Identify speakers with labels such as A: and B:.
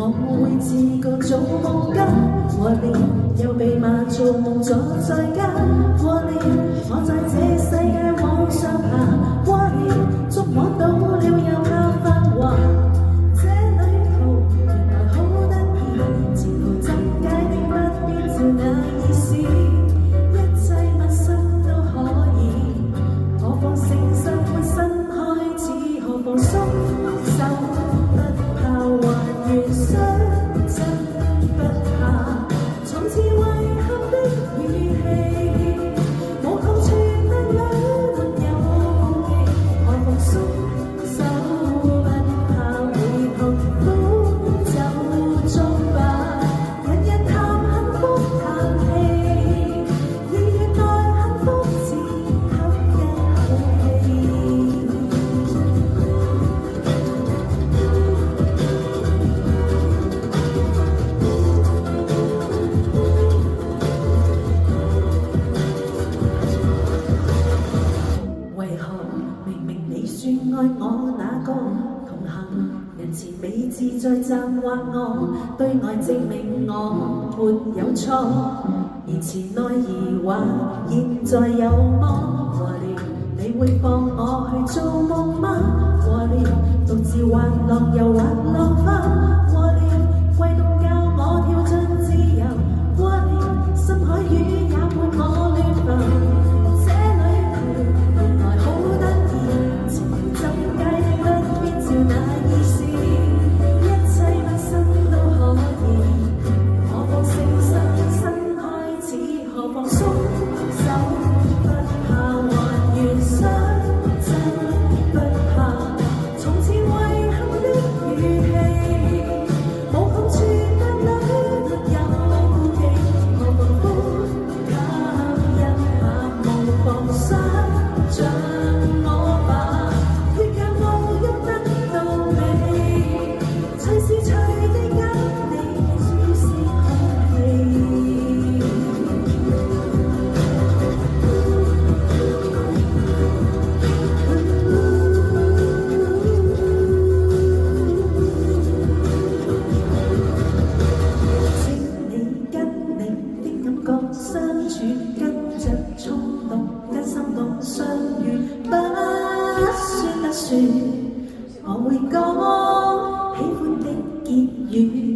A: 我會自覺做夢家，和你又被罵做夢作在家，和你我在這世界往上爬，過了觸摸到了又怕繁華，這旅途原來好得意，前途怎解的不必照那意思，一切陌生都可以，何妨誠實換新開始，何妨鬆手不怕還原相真不怕，從此遺憾的語氣，無後處得兩沒有期，何妨鬆手不怕會痛苦就作吧，人人談幸福談氣，而原來幸福只吸一口氣。為何明明你說愛我那個同行人前美智在讚話我，對愛證明我沒有錯，言辭內疑惑現在有麼和了，你會放我去做夢嗎？和了，獨自滑落又滑落花，和了，悸動教我跳進自由，和了，深海魚也伴我亂浮。相處跟着衝動，跟心動相遇，不算，我會講喜歡的結語。